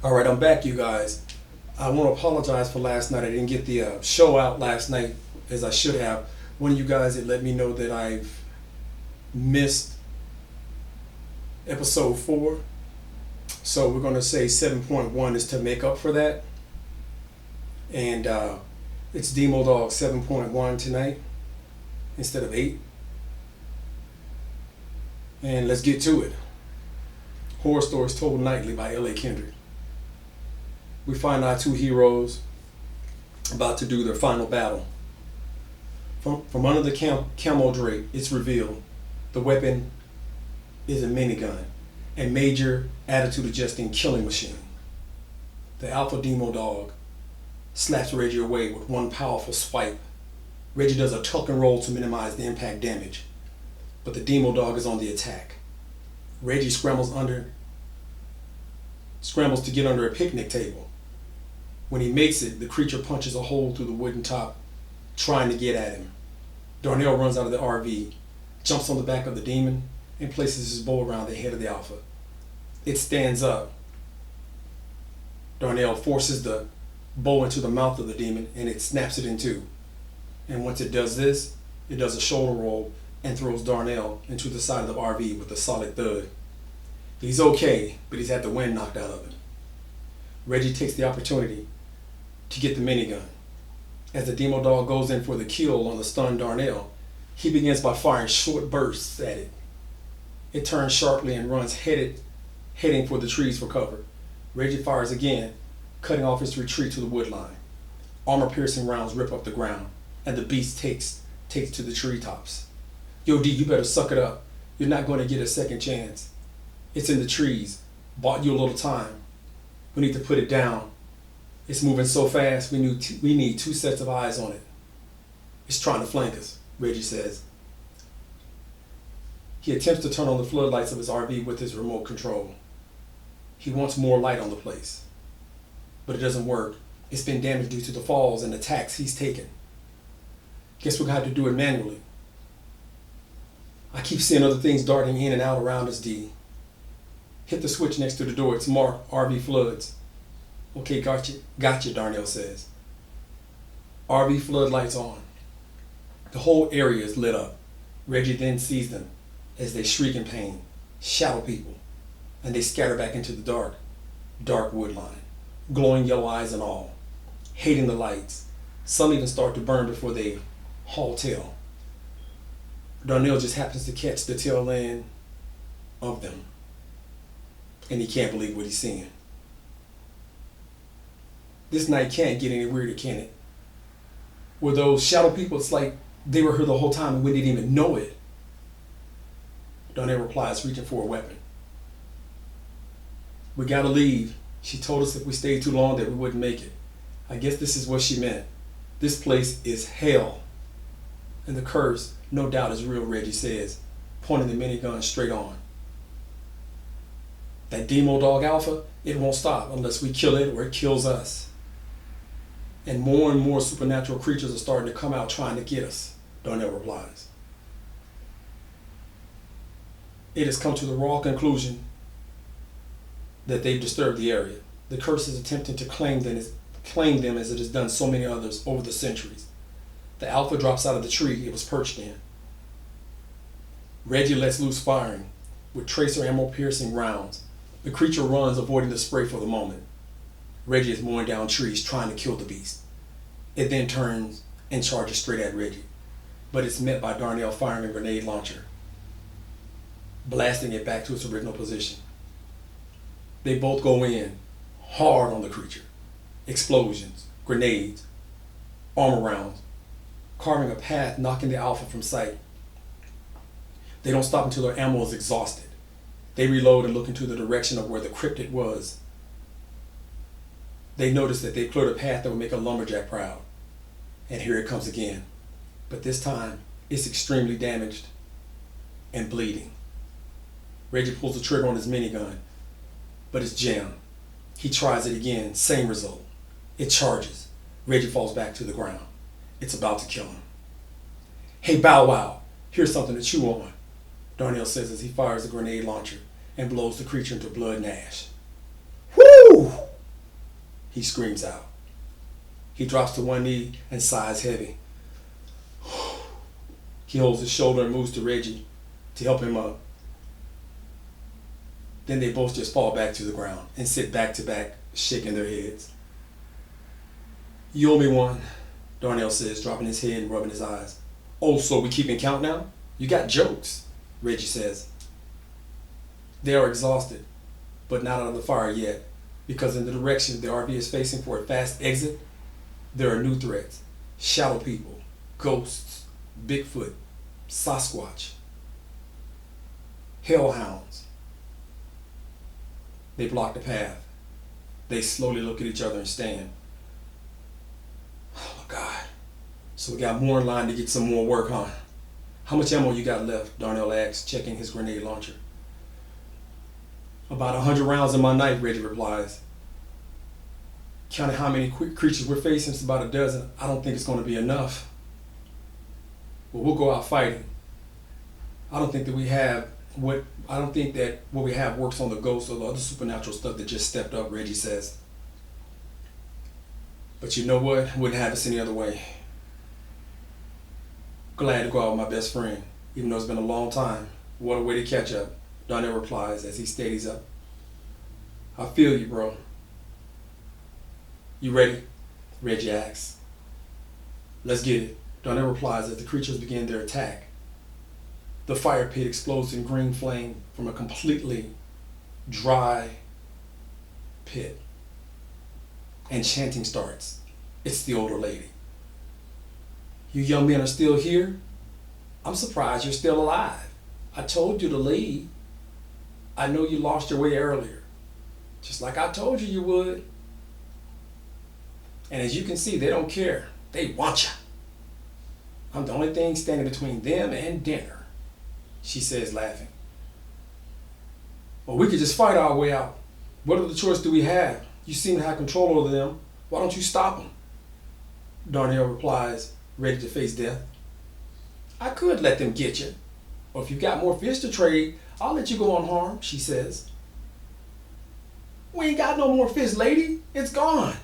All right, I'm back, you guys. I want to apologize for last night. I didn't get the show out last night as I should have. One of you guys had let me know that I've missed episode 4. So we're going to say 7.1 is to make up for that. And it's Demo Dog 7.1 tonight instead of 8. And let's get to it. Horror Stories Told Nightly by L.A. Kendrick. We find our two heroes about to do their final battle. From under the camo drape, it's revealed the weapon is a minigun, a major attitude-adjusting killing machine. The Alpha Demo Dog slaps Reggie away with one powerful swipe. Reggie does a tuck and roll to minimize the impact damage, but the Demo Dog is on the attack. Reggie scrambles to get under a picnic table. When he makes it, the creature punches a hole through the wooden top, trying to get at him. Darnell runs out of the RV, jumps on the back of the demon, and places his bow around the head of the Alpha. It stands up. Darnell forces the bow into the mouth of the demon, and it snaps it in two. And once it does this, it does a shoulder roll and throws Darnell into the side of the RV with a solid thud. He's okay, but he's had the wind knocked out of him. Reggie takes the opportunity to get the minigun. As the Demo Dog goes in for the kill on the stunned Darnell, he begins by firing short bursts at it. It turns sharply and runs heading for the trees for cover. Reggie fires again, cutting off its retreat to the wood line. Armor-piercing rounds rip up the ground, and the beast takes to the treetops. Yo, D, you better suck it up. You're not going to get a second chance. It's in the trees. Bought you a little time. We need to put it down. It's moving so fast, we need 2 sets of eyes on it. It's trying to flank us, Reggie says. He attempts to turn on the floodlights of his RV with his remote control. He wants more light on the place. But it doesn't work. It's been damaged due to the falls and attacks he's taken. Guess we're going to have to do it manually. I keep seeing other things darting in and out around us, D. Hit the switch next to the door. It's marked RV floods. Okay, gotcha, Darnell says. RV floodlights on. The whole area is lit up. Reggie then sees them as they shriek in pain, shadow people, and they scatter back into the dark wood line, glowing yellow eyes and all, hating the lights. Some even start to burn before they haul tail. Darnell just happens to catch the tail end of them, and he can't believe what he's seeing. This night can't get any weirder, can it? With those shadow people, it's like they were here the whole time and we didn't even know it. Darnell replies, reaching for a weapon. We gotta leave. She told us if we stayed too long that we wouldn't make it. I guess this is what she meant. This place is hell. And the curse, no doubt, is real, Reggie says, pointing the minigun straight on. That Demo Dog Alpha, it won't stop unless we kill it or it kills us. And more supernatural creatures are starting to come out trying to get us, Darnell replies. It has come to the raw conclusion that they've disturbed the area. The curse is attempting to claim them as it has done so many others over the centuries. The Alpha drops out of the tree it was perched in. Reggie lets loose firing with tracer ammo-piercing rounds. The creature runs, avoiding the spray for the moment. Reggie is mowing down trees, trying to kill the beast. It then turns and charges straight at Reggie, but it's met by Darnell firing a grenade launcher, blasting it back to its original position. They both go in, hard on the creature. Explosions, grenades, armor rounds, carving a path, knocking the Alpha from sight. They don't stop until their ammo is exhausted. They reload and look into the direction of where the cryptid was. They notice that they cleared a path that would make a lumberjack proud. And here it comes again. But this time, it's extremely damaged and bleeding. Reggie pulls the trigger on his minigun, but it's jammed. He tries it again, same result. It charges. Reggie falls back to the ground. It's about to kill him. Hey, Bow Wow, here's something to chew on, Darnell says as he fires the grenade launcher and blows the creature into blood and ash. Whoo! he screams out. He drops to one knee and sighs heavy. He holds his shoulder and moves to Reggie to help him up. Then they both just fall back to the ground and sit back to back, shaking their heads. You owe me one, Darnell says, dropping his head and rubbing his eyes. Oh, so we keeping count now? You got jokes, Reggie says. They are exhausted, but not out of the fire yet, because in the direction the RV is facing for a fast exit, there are new threats. Shadow people, ghosts, Bigfoot, Sasquatch, hellhounds. They block the path. They slowly look at each other and stand. Oh my God. So we got more in line to get some more work on. How much ammo you got left? Darnell asks, checking his grenade launcher. About 100 rounds in my knife, Reggie replies. Counting how many creatures we're facing, it's about a dozen. I don't think it's going to be enough. Well, we'll go out fighting. I don't think that what we have works on the ghosts or the other supernatural stuff that just stepped up, Reggie says. But you know what? Wouldn't have us any other way. Glad to go out with my best friend, even though it's been a long time. What a way to catch up, Darnell replies as he steadies up. I feel you, bro. You ready? Reggie asks. Let's get it, Darnell replies as the creatures begin their attack. The fire pit explodes in green flame from a completely dry pit. And chanting starts. It's the older lady. You young men are still here? I'm surprised you're still alive. I told you to leave. I know you lost your way earlier. Just like I told you you would. And as you can see, they don't care. They want you. I'm the only thing standing between them and dinner, she says, laughing. Well, we could just fight our way out. What other choice do we have? You seem to have control over them. Why don't you stop them? Darnell replies, ready to face death. I could let them get you. Or if you've got more fish to trade, I'll let you go unharmed, she says. We ain't got no more fish, lady. It's gone.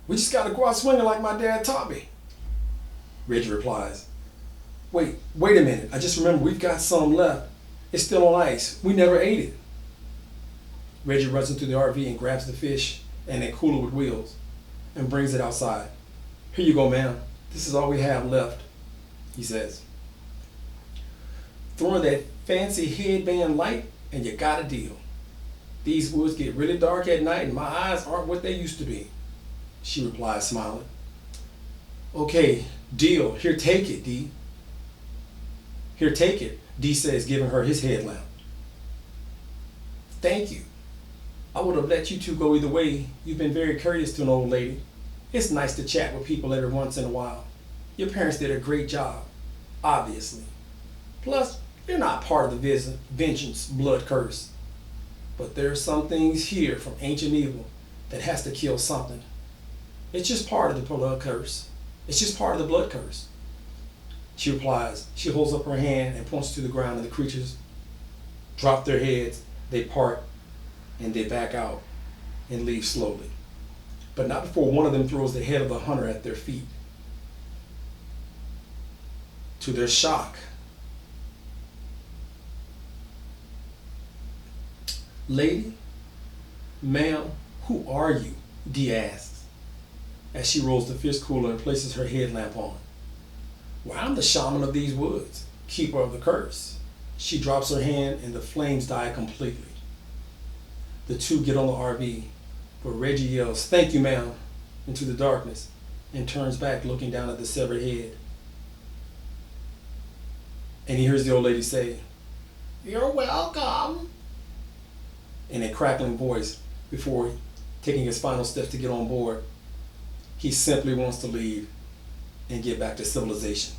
We just got to go out swinging like my dad taught me. Reggie replies. Wait a minute. I just remembered we've got some left. It's still on ice. We never ate it. Reggie runs into the RV and grabs the fish and a cooler with wheels and brings it outside. Here you go, ma'am. This is all we have left, he says. Throw in that fancy headband light and you got a deal. These woods get really dark at night and my eyes aren't what they used to be, she replies, smiling. Okay, deal. Here, take it, D. Here, take it, D says, giving her his headlamp. Thank you. I would have let you two go either way. You've been very courteous to an old lady. It's nice to chat with people every once in a while. Your parents did a great job, obviously. Plus, you're not part of the vengeance blood curse. But there are some things here from ancient evil that has to kill something. It's just part of the blood curse. It's just part of the blood curse. She replies. She holds up her hand and points to the ground, and the creatures drop their heads, they part, and they back out and leave slowly. But not before one of them throws the head of the hunter at their feet. To their shock, lady, ma'am, who are you? Dee asks, as she rolls the fish cooler and places her headlamp on. Well, I'm the shaman of these woods, keeper of the curse. She drops her hand and the flames die completely. The two get on the RV, but Reggie yells, "Thank you, ma'am," into the darkness and turns back looking down at the severed head. And he hears the old lady say, "You're welcome," in a crackling voice before taking his final steps to get on board. He simply wants to leave and get back to civilization.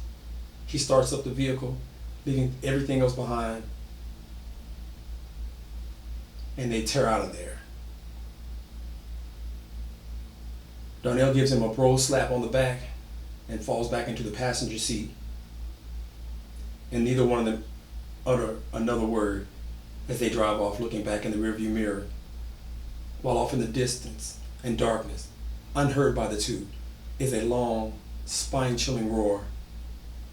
He starts up the vehicle, leaving everything else behind, and they tear out of there. Darnell gives him a bro slap on the back and falls back into the passenger seat, and neither one of them utter another word as they drive off, looking back in the rearview mirror, while off in the distance, and darkness, unheard by the two, is a long, spine-chilling roar.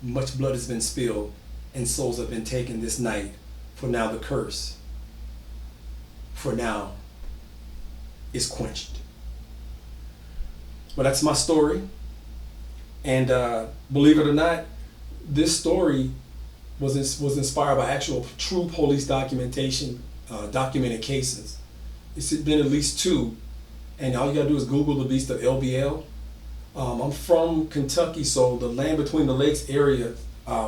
Much blood has been spilled, and souls have been taken this night. For now the curse, for now, is quenched. But that's my story. And believe it or not, this story was inspired by actual true police documentation, documented cases. It's been at least two, and all you gotta do is Google the beast of LBL. I'm from Kentucky, so the land between the lakes area,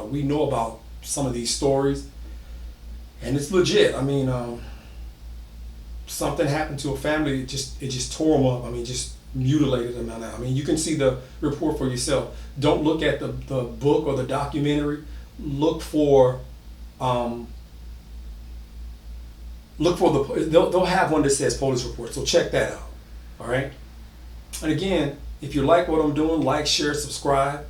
we know about some of these stories, and it's legit. I mean, something happened to a family, it just tore them up. I mean, just mutilated them. I mean, you can see the report for yourself. Don't look at the book or the documentary. Look for they'll have one that says police report, so check that out. All right. And again, if you like what I'm doing, like, share, subscribe,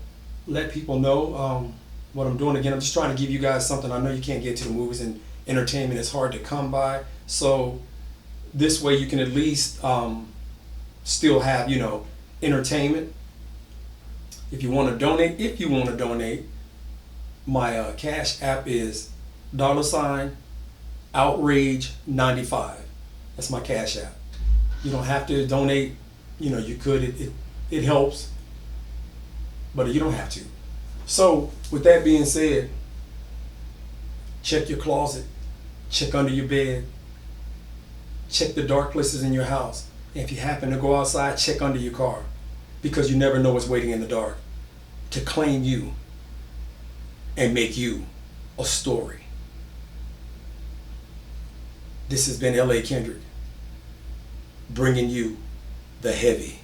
let people know what I'm doing. Again, I'm just trying to give you guys something. I know you can't get to the movies, and entertainment is hard to come by, so this way you can at least still have, you know, entertainment. If you want to donate, my Cash App is $outrage95. That's my Cash App. You don't have to donate. You know, you could. It helps, but you don't have to. So with that being said, check your closet, check under your bed, check the dark places in your house. And if you happen to go outside, check under your car, because you never know what's waiting in the dark to claim you and make you a story. This has been L.A. Kendrick, bringing you the heavy.